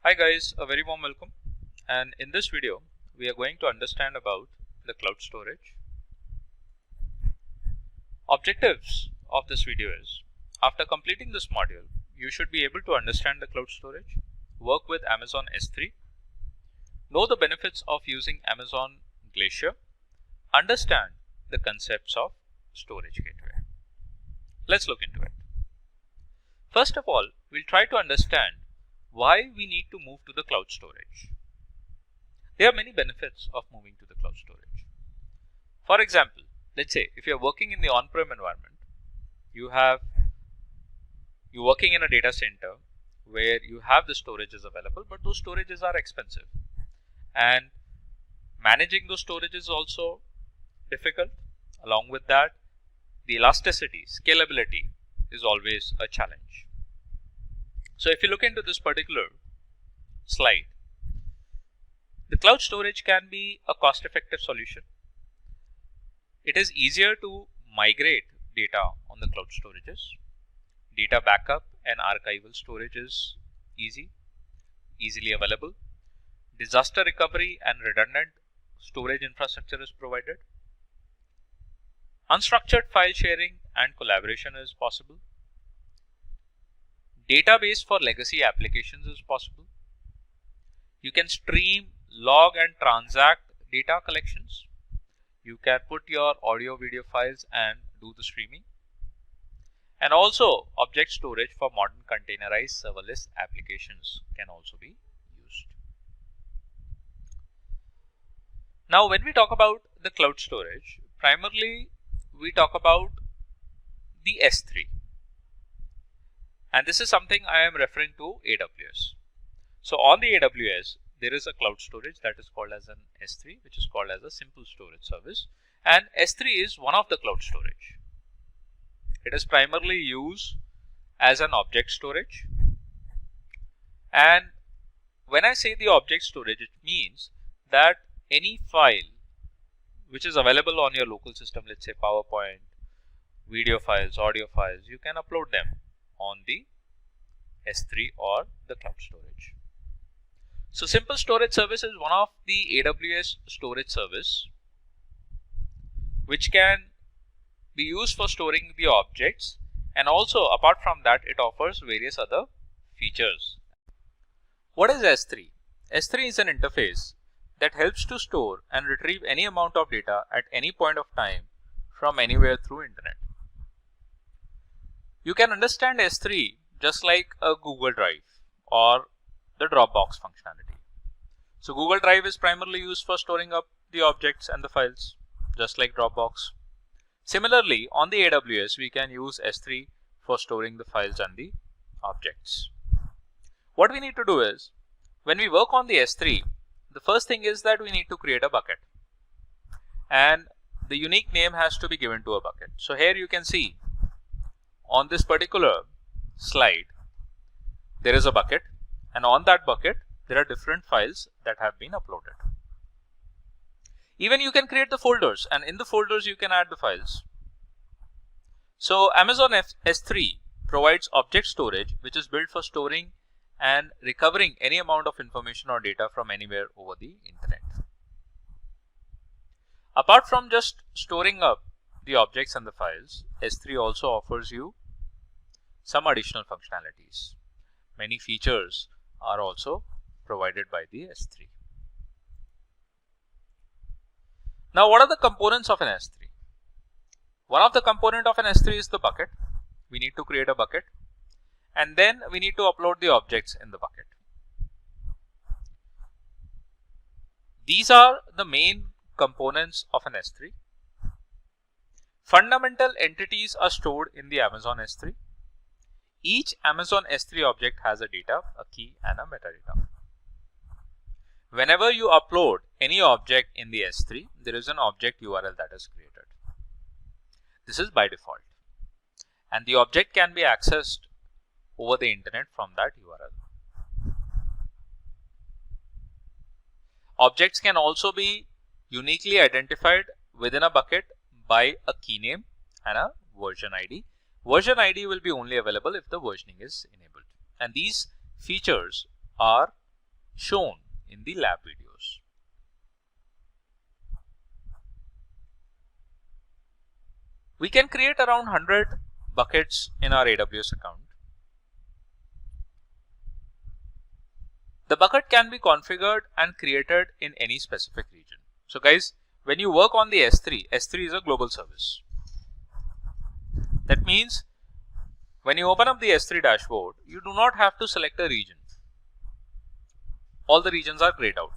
Hi guys, a very warm welcome, and in this video we are going to understand about the cloud storage. Objectives of this video is, after completing this module, you should be able to understand the cloud storage, work with Amazon S3, know the benefits of using Amazon Glacier, understand the concepts of storage gateway. Let's look into it. First of all, we'll try to understand why we need to move to the cloud storage. There are many benefits of moving to the cloud storage. For example, let's say if you're working in the on-prem environment, you're working in a data center where you have the storages available, but those storages are expensive. And managing those storages is also difficult. Along with that, the elasticity, scalability is always a challenge. So if you look into this particular slide, the cloud storage can be a cost-effective solution. It is easier to migrate data on the cloud storages. Data backup and archival storage is easily available. Disaster recovery and redundant storage infrastructure is provided. Unstructured file sharing and collaboration is possible. Database for legacy applications is possible. You can stream, log and transact data collections. You can put your audio video files and do the streaming. And also object storage for modern containerized serverless applications can also be used. Now when we talk about the cloud storage, primarily we talk about the S3. And this is something I am referring to AWS. So on the AWS, there is a cloud storage that is called as an S3, which is called as a simple storage service. And S3 is one of the cloud storage. It is primarily used as an object storage. And when I say the object storage, it means that any file which is available on your local system, let's say PowerPoint, video files, audio files, you can upload them on the S3 or the cloud storage. So simple storage service is one of the AWS storage service which can be used for storing the objects, and also apart from that it offers various other features. What is S3? S3 is an interface that helps to store and retrieve any amount of data at any point of time from anywhere through internet. You can understand S3 just like a Google Drive or the Dropbox functionality. So Google Drive is primarily used for storing up the objects and the files, just like Dropbox. Similarly, on the AWS, we can use S3 for storing the files and the objects. What we need to do is, when we work on the S3, the first thing is that we need to create a bucket. And the unique name has to be given to a bucket. So here you can see, on this particular slide, there is a bucket, and on that bucket there are different files that have been uploaded. Even you can create the folders, and in the folders you can add the files. So Amazon S3 provides object storage which is built for storing and recovering any amount of information or data from anywhere over the internet. Apart from just storing up the objects and the files, S3 also offers you some additional functionalities. Many features are also provided by the S3. Now, what are the components of an S3? One of the component of an S3 is the bucket. We need to create a bucket, and then we need to upload the objects in the bucket. These are the main components of an S3. Fundamental entities are stored in the Amazon S3. Each Amazon S3 object has a data, a key and a metadata. Whenever you upload any object in the S3, there is an object URL that is created. This is by default. And the object can be accessed over the internet from that URL. Objects can also be uniquely identified within a bucket by a key name and a version ID. Version ID will be only available if the versioning is enabled. And these features are shown in the lab videos. We can create around 100 buckets in our AWS account. The bucket can be configured and created in any specific region. So guys, when you work on the S3 is a global service. That means when you open up the S3 dashboard, you do not have to select a region. All the regions are grayed out.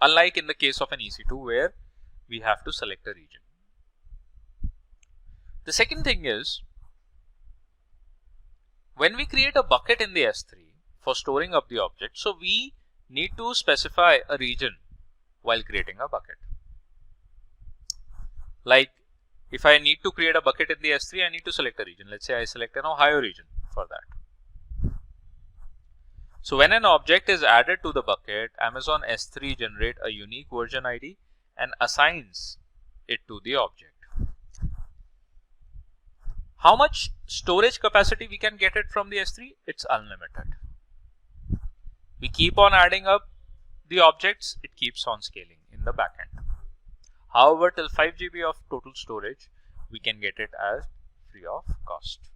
Unlike in the case of an EC2 where we have to select a region. The second thing is, when we create a bucket in the S3 for storing up the object, so we need to specify a region while creating a bucket. Like if I need to create a bucket in the S3, I need to select a region. Let's say I select an Ohio region for that. So when an object is added to the bucket, Amazon S3 generates a unique version ID and assigns it to the object. How much storage capacity we can get it from the S3? It's unlimited. We keep on adding up the objects, it keeps on scaling in the backend. However, till 5 GB of total storage, we can get it as free of cost.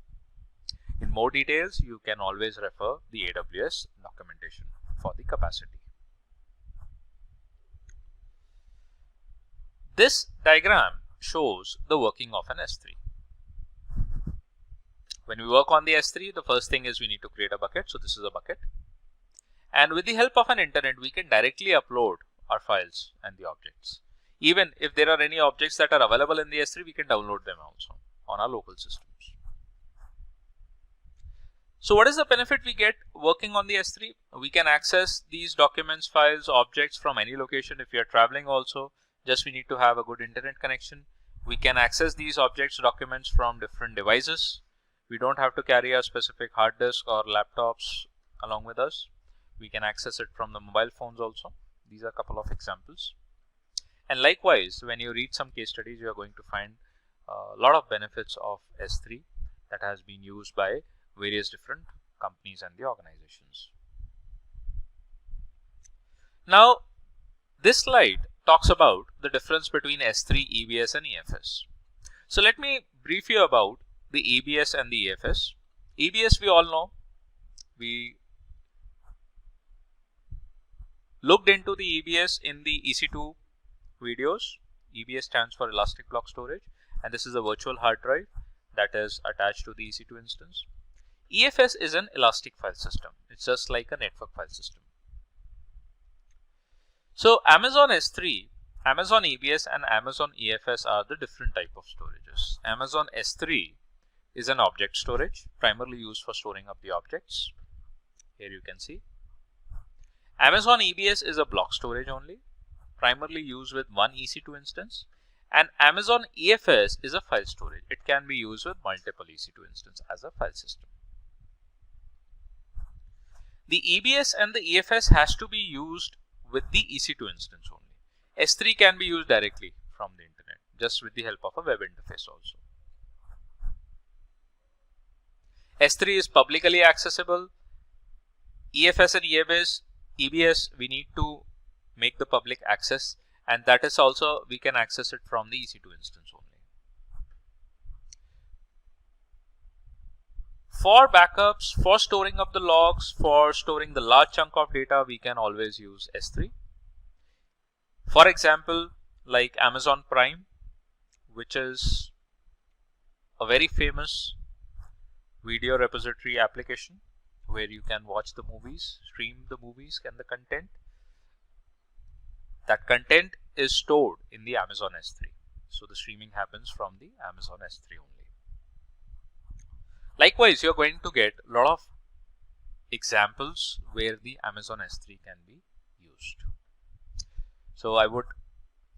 In more details, you can always refer the AWS documentation for the capacity. This diagram shows the working of an S3. When we work on the S3, the first thing is we need to create a bucket. So this is a bucket. And with the help of an internet, we can directly upload our files and the objects. Even if there are any objects that are available in the S3, we can download them also on our local systems. So what is the benefit we get working on the S3? We can access these documents, files, objects from any location. If you are traveling also, just we need to have a good internet connection. We can access these objects, documents from different devices. We don't have to carry a specific hard disk or laptops along with us. We can access it from the mobile phones also. These are a couple of examples. And likewise, when you read some case studies, you are going to find a lot of benefits of S3 that has been used by various different companies and the organizations. Now, this slide talks about the difference between S3, EBS and EFS. So let me brief you about the EBS and the EFS. EBS we all know. We looked into the EBS in the EC2 videos. EBS stands for Elastic Block Storage, and this is a virtual hard drive that is attached to the EC2 instance. EFS is an elastic file system. It's just like a network file system. So Amazon S3, Amazon EBS and Amazon EFS are the different type of storages. Amazon S3 is an object storage, primarily used for storing up the objects. Here you can see. Amazon EBS is a block storage only, primarily used with one EC2 instance. And Amazon EFS is a file storage. It can be used with multiple EC2 instances as a file system. The EBS and the EFS has to be used with the EC2 instance only. S3 can be used directly from the internet, just with the help of a web interface also. S3 is publicly accessible. EFS and EBS, we need to make the public access, and that is also we can access it from the EC2 instance only. For backups, for storing up the logs, for storing the large chunk of data, we can always use S3. For example, like Amazon Prime, which is a very famous video repository application where you can watch the movies, stream the movies and the content. That content is stored in the Amazon S3. So the streaming happens from the Amazon S3 only. Likewise, you're going to get a lot of examples where the Amazon S3 can be used. So I would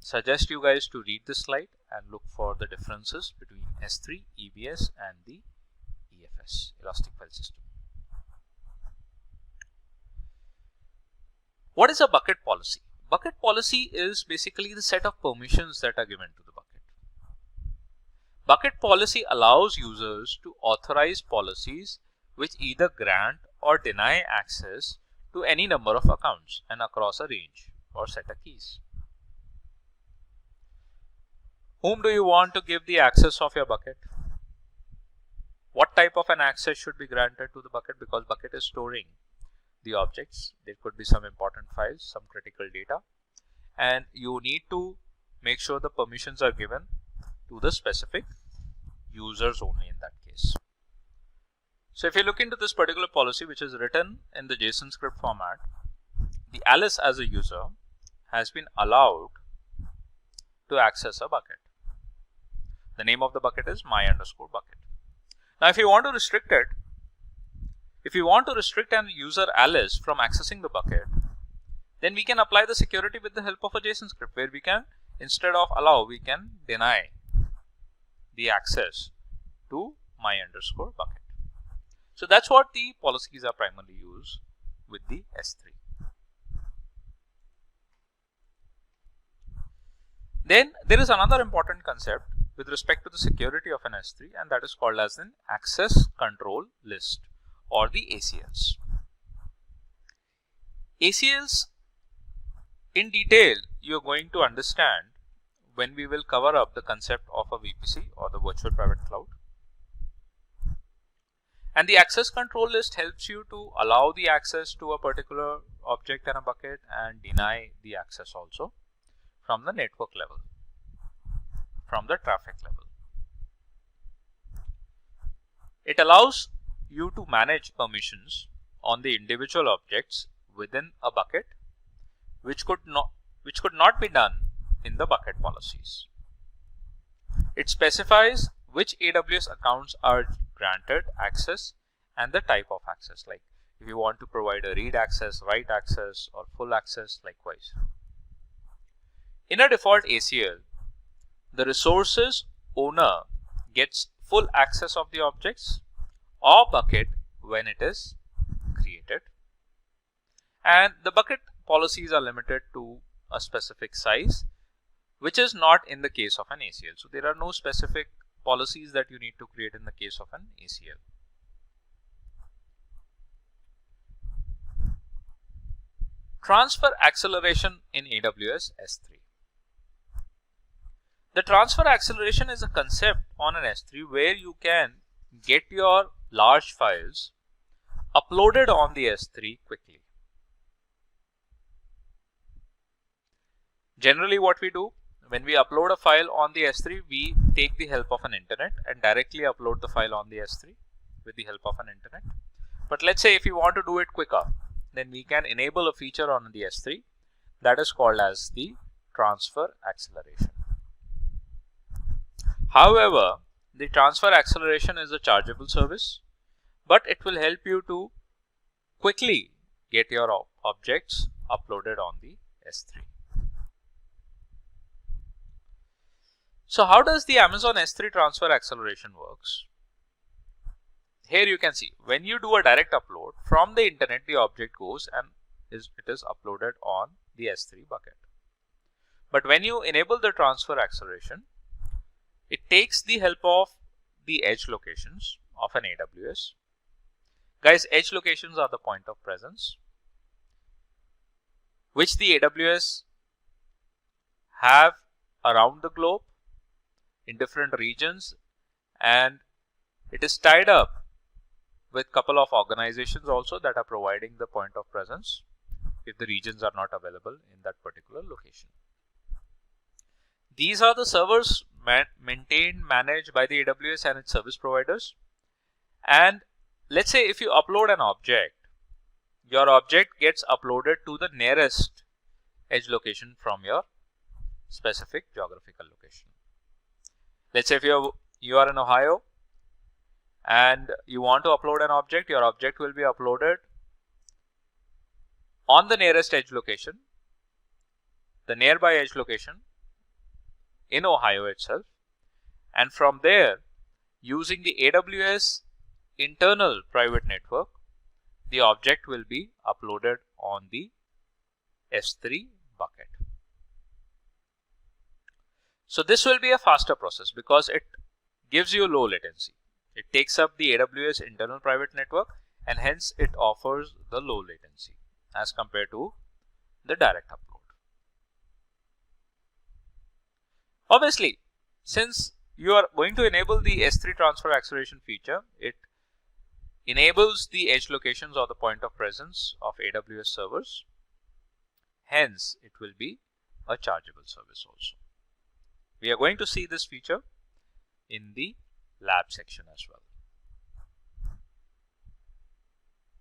suggest you guys to read this slide and look for the differences between S3, EBS and the EFS, Elastic File System. What is a bucket policy? Bucket policy is basically the set of permissions that are given to the bucket. Bucket policy allows users to authorize policies which either grant or deny access to any number of accounts and across a range or set of keys. Whom do you want to give the access of your bucket? What type of an access should be granted to the bucket? Because bucket is storing the objects. There could be some important files, some critical data, and you need to make sure the permissions are given to the specific users only in that case. So if you look into this particular policy, which is written in the JSON script format, the Alice as a user has been allowed to access a bucket. The name of the bucket is my_bucket. Now if you want to restrict it, if you want to restrict an user Alice from accessing the bucket, then we can apply the security with the help of a JSON script, where we can, instead of allow, we can deny the access to my_bucket. So that's what the policies are primarily used with the S3. Then there is another important concept with respect to the security of an S3, and that is called as an access control list, or the ACLs. ACLs in detail you are going to understand when we will cover up the concept of a VPC, or the virtual private cloud. And the access control list helps you to allow the access to a particular object and a bucket, and deny the access also from the network level, from the traffic level. It allows you to manage permissions on the individual objects within a bucket, which could not be done in the bucket policies. It specifies which AWS accounts are granted access and the type of access, like if you want to provide a read access, write access, or full access, likewise. In a default ACL, the resources owner gets full access of the objects or bucket when it is created, and the bucket policies are limited to a specific size, which is not in the case of an ACL. So there are no specific policies that you need to create in the case of an ACL. Transfer acceleration in AWS S3. The transfer acceleration is a concept on an S3 where you can get your large files uploaded on the S3 quickly. Generally what we do, when we upload a file on the S3, we take the help of an internet and directly upload the file on the S3 with the help of an internet. But let's say if you want to do it quicker, then we can enable a feature on the S3 that is called as the transfer acceleration. However, the transfer acceleration is a chargeable service, but it will help you to quickly get your objects uploaded on the S3. So how does the Amazon S3 transfer acceleration works? Here you can see, when you do a direct upload from the internet, the object goes and it is uploaded on the S3 bucket. But when you enable the transfer acceleration, it takes the help of the edge locations of an AWS. Guys, edge locations are the point of presence, which the AWS have around the globe in different regions, and it is tied up with couple of organizations also that are providing the point of presence if the regions are not available in that particular location. These are the servers maintained, managed by the AWS and its service providers. And let's say if you upload an object, your object gets uploaded to the nearest edge location from your specific geographical location. Let's say if you are in Ohio and you want to upload an object, your object will be uploaded on the nearest edge location, the nearby edge location in Ohio itself, and from there, using the AWS internal private network, the object will be uploaded on the S3 bucket. So this will be a faster process because it gives you low latency. It takes up the AWS internal private network and hence it offers the low latency. as compared to the direct upload. Obviously, since you are going to enable the S3 transfer acceleration feature, it enables the edge locations or the point of presence of AWS servers. Hence, it will be a chargeable service also. We are going to see this feature in the lab section as well.